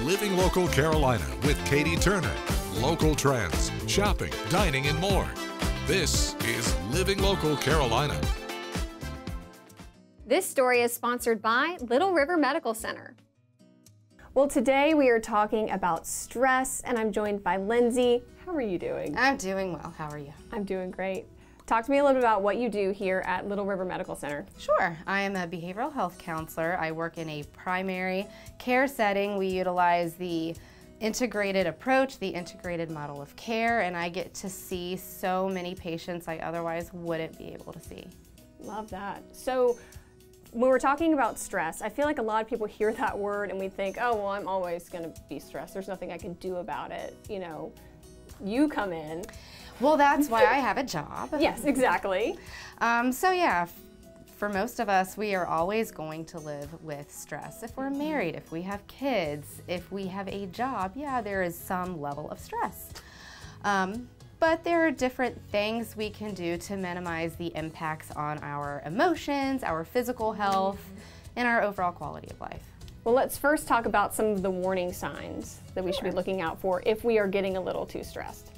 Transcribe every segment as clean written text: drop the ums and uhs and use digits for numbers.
Living Local Carolina with Katie Turner. Local trends, shopping, dining, and more. This is Living Local Carolina. This story is sponsored by Little River Medical Center. Well, today we are talking about stress, and I'm joined by Lindsay. How are you doing? I'm doing well. How are you? I'm doing great. Talk to me a little bit about what you do here at Little River Medical Center. Sure. I am a behavioral health counselor. I work in a primary care setting. We utilize the integrated approach, the integrated model of care, and I get to see so many patients I otherwise wouldn't be able to see. Love that. So when we're talking about stress, I feel like a lot of people hear that word and we think, oh, well, I'm always going to be stressed. There's nothing I can do about it. You know, you come in. Well, that's why I have a job. Yes, exactly. So yeah, for most of us, we are always going to live with stress. If we're married, if we have kids, if we have a job, yeah, there is some level of stress. But there are different things we can do to minimize the impacts on our emotions, our physical health, and our overall quality of life. Well, let's first talk about some of the warning signs that we should be looking out for if we are getting a little too stressed.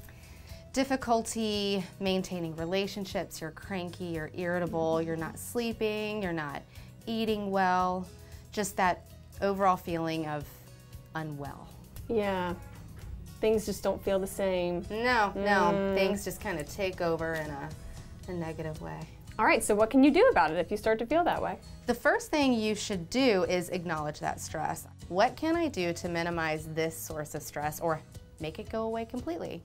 Difficulty maintaining relationships, you're cranky, you're irritable, you're not sleeping, you're not eating well, just that overall feeling of unwell. Yeah, things just don't feel the same. No, things just kind of take over in a negative way. All right, so what can you do about it if you start to feel that way? The first thing you should do is acknowledge that stress. What can I do to minimize this source of stress or make it go away completely?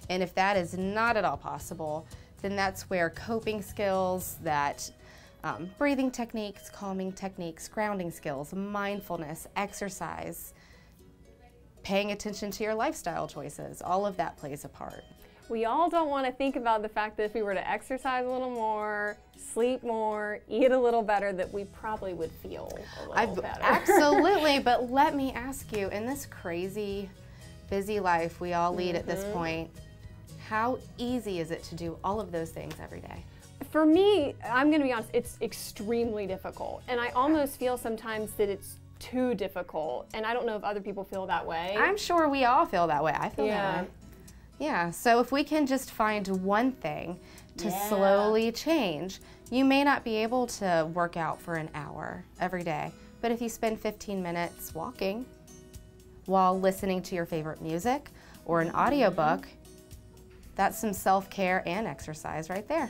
And if that is not at all possible, then that's where coping skills, that breathing techniques, calming techniques, grounding skills, mindfulness, exercise, paying attention to your lifestyle choices, all of that plays a part. We all don't want to think about the fact that if we were to exercise a little more, sleep more, eat a little better, that we probably would feel a little better. Absolutely, but let me ask you, in this crazy busy life we all lead at this point, how easy is it to do all of those things every day? For me, I'm going to be honest, it's extremely difficult. And I almost feel sometimes that it's too difficult. And I don't know if other people feel that way. I'm sure we all feel that way. I feel that way. Yeah, so if we can just find one thing to slowly change, you may not be able to work out for an hour every day, but if you spend 15 minutes walking, while listening to your favorite music or an audiobook, that's some self-care and exercise right there.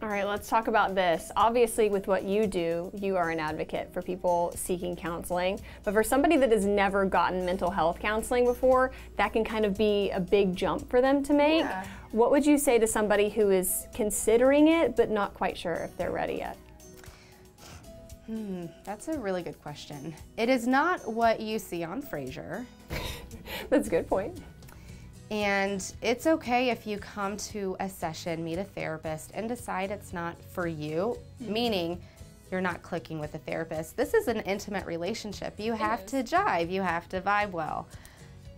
All right, let's talk about this. Obviously, with what you do, you are an advocate for people seeking counseling. But for somebody that has never gotten mental health counseling before, that can kind of be a big jump for them to make. What would you say to somebody who is considering it but not quite sure if they're ready yet? That's a really good question. It is not what you see on Frasier. That's a good point. And it's okay if you come to a session, meet a therapist, and decide it's not for you, meaning you're not clicking with the therapist. This is an intimate relationship. You have to jive, you have to vibe well.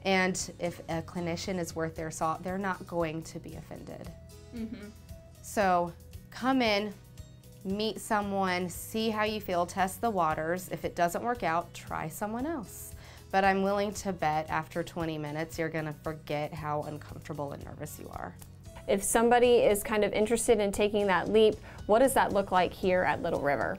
And if a clinician is worth their salt, they're not going to be offended. So come in, meet someone, see how you feel, test the waters. If it doesn't work out, try someone else. But I'm willing to bet after 20 minutes, you're gonna forget how uncomfortable and nervous you are. If somebody is kind of interested in taking that leap, what does that look like here at Little River?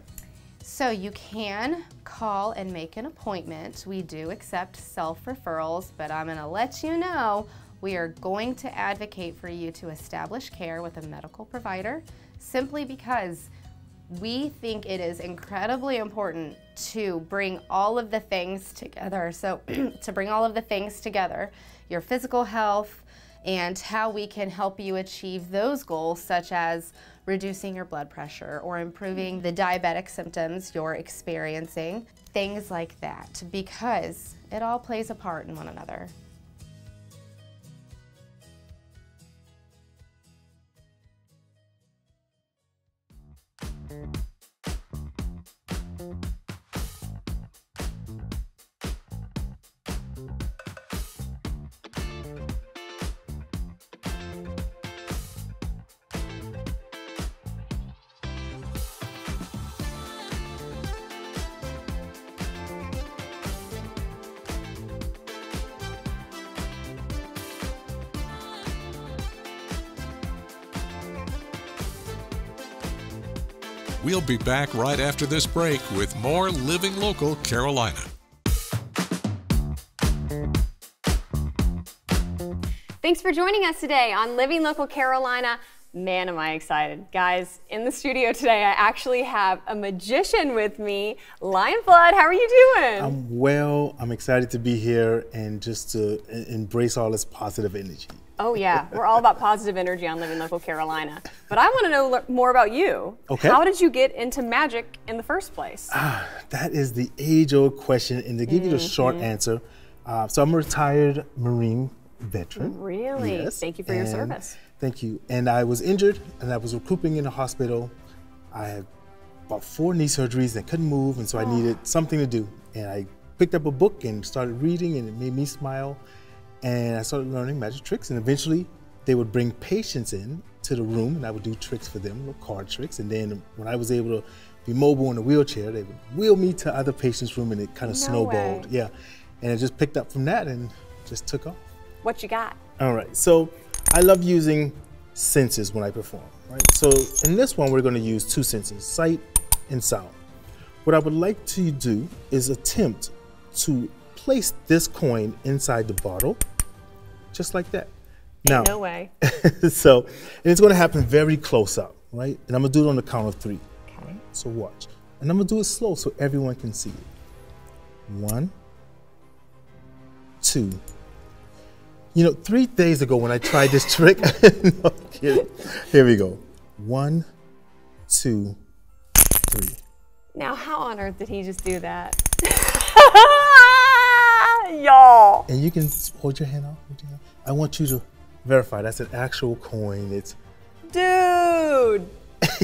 So you can call and make an appointment. We do accept self-referrals, but I'm gonna let you know we are going to advocate for you to establish care with a medical provider, simply because we think it is incredibly important to bring all of the things together. So to bring all of the things together, your physical health and how we can help you achieve those goals, such as reducing your blood pressure or improving the diabetic symptoms you're experiencing, things like that, because it all plays a part in one another. We'll be back right after this break with more Living Local Carolina. Thanks for joining us today on Living Local Carolina. Man, am I excited. Guys, in the studio today, I actually have a magician with me, Lion Flood. How are you doing? I'm well. I'm excited to be here and just to embrace all this positive energy. Oh yeah, we're all about positive energy on Living Local Carolina. But I want to know more about you. Okay. How did you get into magic in the first place? That is the age-old question, and to give you the short answer, so I'm a retired Marine veteran. Really? Yes. Thank you for your service. Thank you. And I was injured, and I was recouping in the hospital. I had about 4 knee surgeries and couldn't move, and so I needed something to do. And I picked up a book and started reading, and it made me smile. And I started learning magic tricks, and eventually they would bring patients in to the room, and I would do tricks for them, little card tricks. And then when I was able to be mobile in a wheelchair, they would wheel me to other patients' room, and it kind of snowballed. Yeah, and it just picked up from that and just took off. What you got? All right, so I love using senses when I perform, right? So in this one, we're going to use 2 senses, sight and sound. What I would like to do is attempt to place this coin inside the bottle, just like that. Now, no way. So, and it's going to happen very close up, right? And I'm going to do it on the count of 3. Okay. So watch. And I'm going to do it slow so everyone can see it. 1, 2. You know, 3 days ago when I tried this trick, no kidding. Here we go. 1, 2, 3. Now, how on earth did he just do that? Y'all. And you can hold your hand out. I want you to verify that's an actual coin. It's Dude.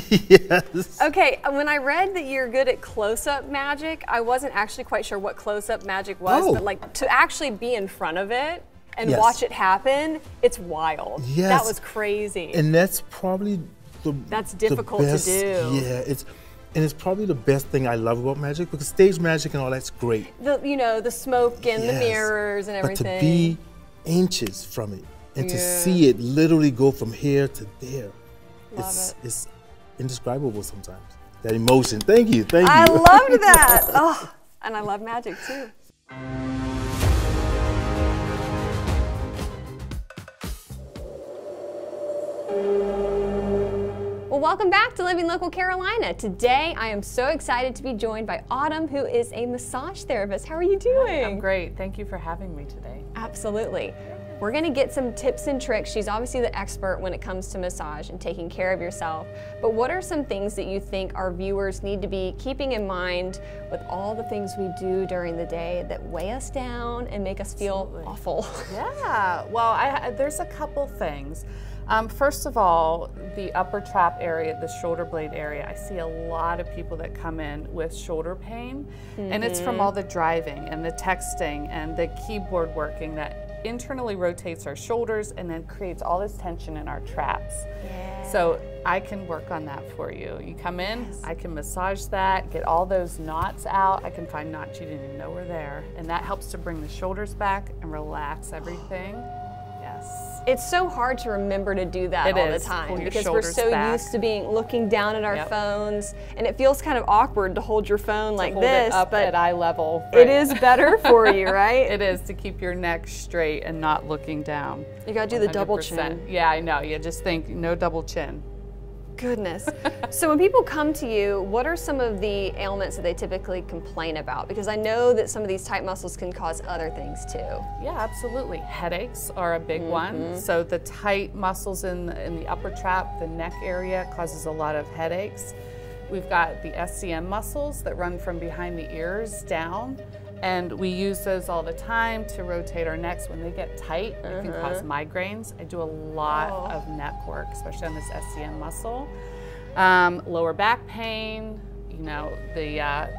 yes. Okay, when I read that you're good at close-up magic, I wasn't actually quite sure what close-up magic was, but like to actually be in front of it and watch it happen, it's wild. Yes. That was crazy. And that's probably That's difficult the best, to do. Yeah, it's probably the best thing I love about magic, because stage magic and all that's great. You know, the smoke and the mirrors and everything. But to be inches from it and to see it literally go from here to there, it's indescribable sometimes. That emotion. Thank you. I loved that. Oh, and I love magic too. Well, welcome back to Living Local Carolina. Today, I am so excited to be joined by Autumn, who is a massage therapist. How are you doing? I'm great. Thank you for having me today. Absolutely. We're gonna get some tips and tricks. She's obviously the expert when it comes to massage and taking care of yourself. But what are some things that you think our viewers need to be keeping in mind with all the things we do during the day that weigh us down and make us feel awful? Yeah, well, there's a couple things. First of all, the upper trap area, the shoulder blade area, I see a lot of people that come in with shoulder pain, and it's from all the driving and the texting and the keyboard working that internally rotates our shoulders and then creates all this tension in our traps. So I can work on that for you. You come in, I can massage that, get all those knots out. I can find knots you didn't even know were there, and that helps to bring the shoulders back and relax everything. Yes. It's so hard to remember to do that all the time because we're so used to looking down at our phones, and it feels kind of awkward to hold your phone like this, up but at eye level. It is better for you, right? It is, to keep your neck straight and not looking down. You gotta do the double chin. Yeah, I know. You just think no double chin. Goodness. So when people come to you, what are some of the ailments that they typically complain about? Because I know that some of these tight muscles can cause other things too. Yeah, absolutely. Headaches are a big one. So the tight muscles in the upper trap, the neck area, causes a lot of headaches. We've got the SCM muscles that run from behind the ears down, and we use those all the time to rotate our necks. When they get tight, it can cause migraines. I do a lot of neck work, especially on this SCM muscle. Lower back pain, you know, the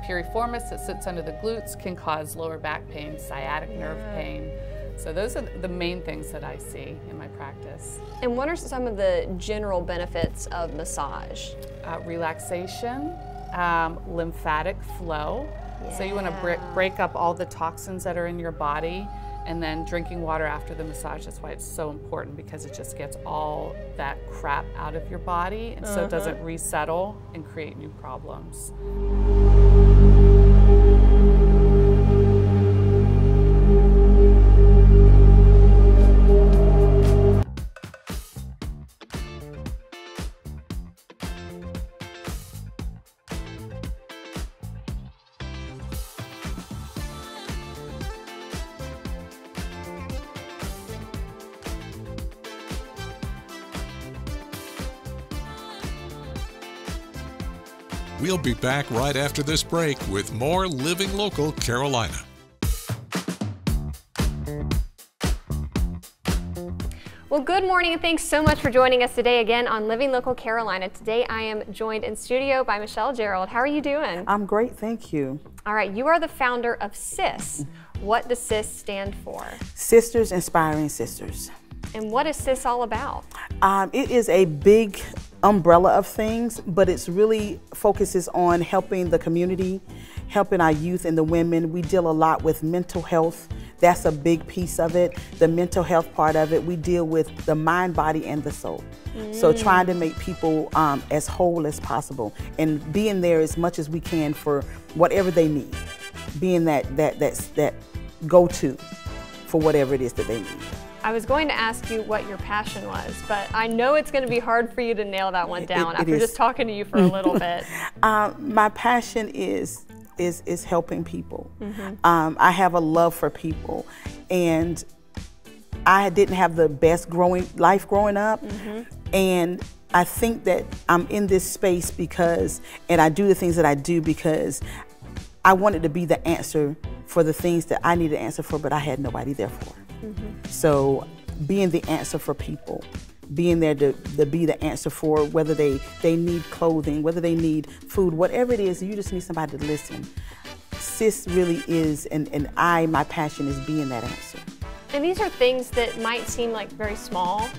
piriformis that sits under the glutes can cause lower back pain, sciatic nerve pain. So those are the main things that I see in my practice. And what are some of the general benefits of massage? Relaxation, lymphatic flow. So you want to break up all the toxins that are in your body And then drinking water after the massage, that's why it's so important, because it just gets all that crap out of your body, and so it doesn't resettle and create new problems. We'll be back right after this break with more Living Local Carolina. Well, good morning and thanks so much for joining us today again on Living Local Carolina. Today I am joined in studio by Michelle Gerald. How are you doing? I'm great, thank you. All right, you are the founder of SIS. What does SIS stand for? Sisters Inspiring Sisters. And what is SIS all about? It is a big umbrella of things, but it's really focuses on helping the community, helping our youth and the women. We deal a lot with mental health. That's a big piece of it. The mental health part of it, we deal with the mind, body, and the soul. So trying to make people as whole as possible and being there as much as we can for whatever they need. Being that go-to for whatever it is that they need. I was going to ask you what your passion was, but I know it's going to be hard for you to nail that one down after just talking to you for a little bit. My passion is helping people. I have a love for people, and I didn't have the best life growing up, and I think that I'm in this space because, and I do the things that I do because I wanted to be the answer for the things that I needed to answer for, but I had nobody there for. So being the answer for people, being there to be the answer for whether they need clothing, whether they need food, whatever it is, you just need somebody to listen. SIS really is, and my passion is being that answer. And these are things that might seem like very small,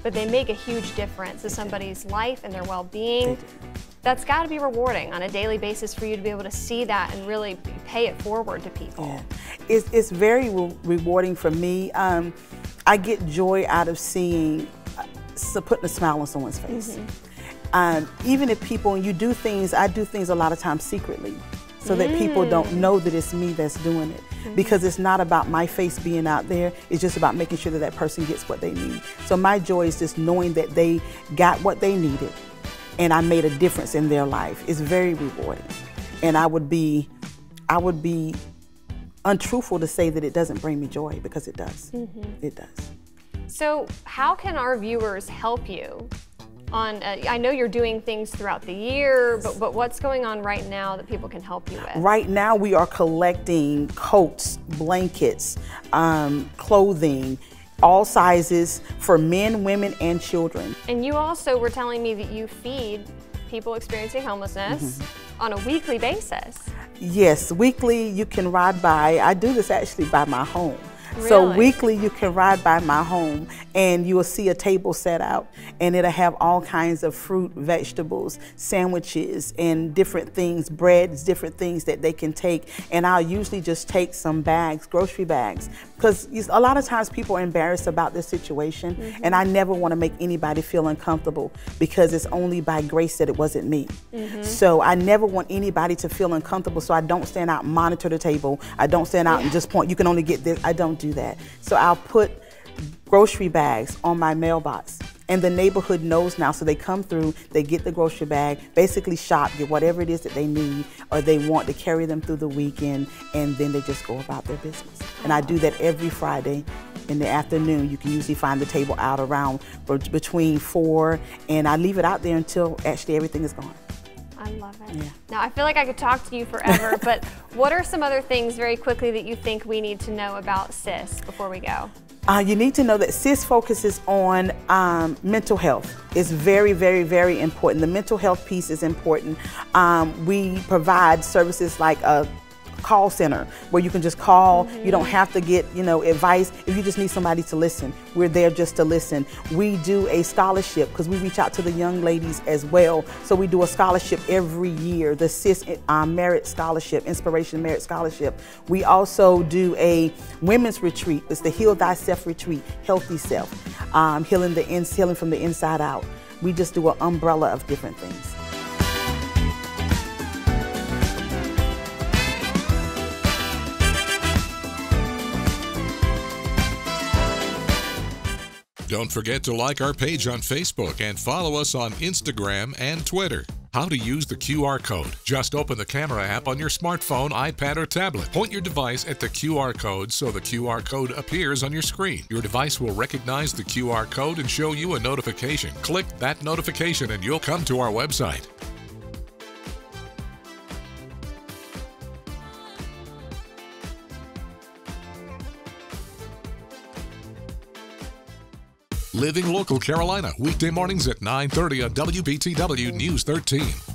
but they make a huge difference to somebody's life and their well-being. That's got to be rewarding on a daily basis for you to be able to see that and really pay it forward to people. Yeah. It's very rewarding for me. I get joy out of seeing, putting a smile on someone's face. Even if people, and you do things, I do things a lot of times secretly, so that people don't know that it's me that's doing it. Because it's not about my face being out there, it's just about making sure that that person gets what they need. So my joy is just knowing that they got what they needed and I made a difference in their life. It's very rewarding. And I would be untruthful to say that it doesn't bring me joy, because it does. It does. So how can our viewers help you? I know you're doing things throughout the year, but what's going on right now that people can help you with? Right now we are collecting coats, blankets, clothing, all sizes for men, women, and children. And you also were telling me that you feed people experiencing homelessness on a weekly basis. Yes, weekly you can ride by. I do this actually by my home. Really? So weekly you can ride by my home and you will see a table set out, and it'll have all kinds of fruit, vegetables, sandwiches, and different things, breads, different things that they can take. And I'll usually just take some bags, grocery bags, because a lot of times people are embarrassed about this situation, and I never want to make anybody feel uncomfortable, because it's only by grace that it wasn't me. So I never want anybody to feel uncomfortable, so I don't stand out and monitor the table. I don't stand out and just point, you can only get this. I don't do that. So I'll put grocery bags on my mailbox, and the neighborhood knows now, so they come through, they get the grocery bag, basically shop, get whatever it is that they need or they want to carry them through the weekend, and then they just go about their business. And I do that every Friday in the afternoon. You can usually find the table out around between 4, and I leave it out there until actually everything is gone. I love it. Yeah. Now, I feel like I could talk to you forever, but what are some other things very quickly that you think we need to know about SIS before we go? You need to know that SIS focuses on mental health. It's very, very, very important. The mental health piece is important. We provide services like call center where you can just call. You don't have to get, advice. If you just need somebody to listen, we're there just to listen. We do a scholarship because we reach out to the young ladies as well. So we do a scholarship every year, the CIS Merit Scholarship, Inspiration Merit Scholarship. We also do a women's retreat. It's the Heal Thyself Retreat, Healthy Self, healing from the inside out. We just do an umbrella of different things. Don't forget to like our page on Facebook and follow us on Instagram and Twitter. How to use the QR code. Just open the camera app on your smartphone, iPad, or tablet. Point your device at the QR code so the QR code appears on your screen. Your device will recognize the QR code and show you a notification. Click that notification and you'll come to our website. Living Local Carolina, weekday mornings at 9:30 on WBTW News 13.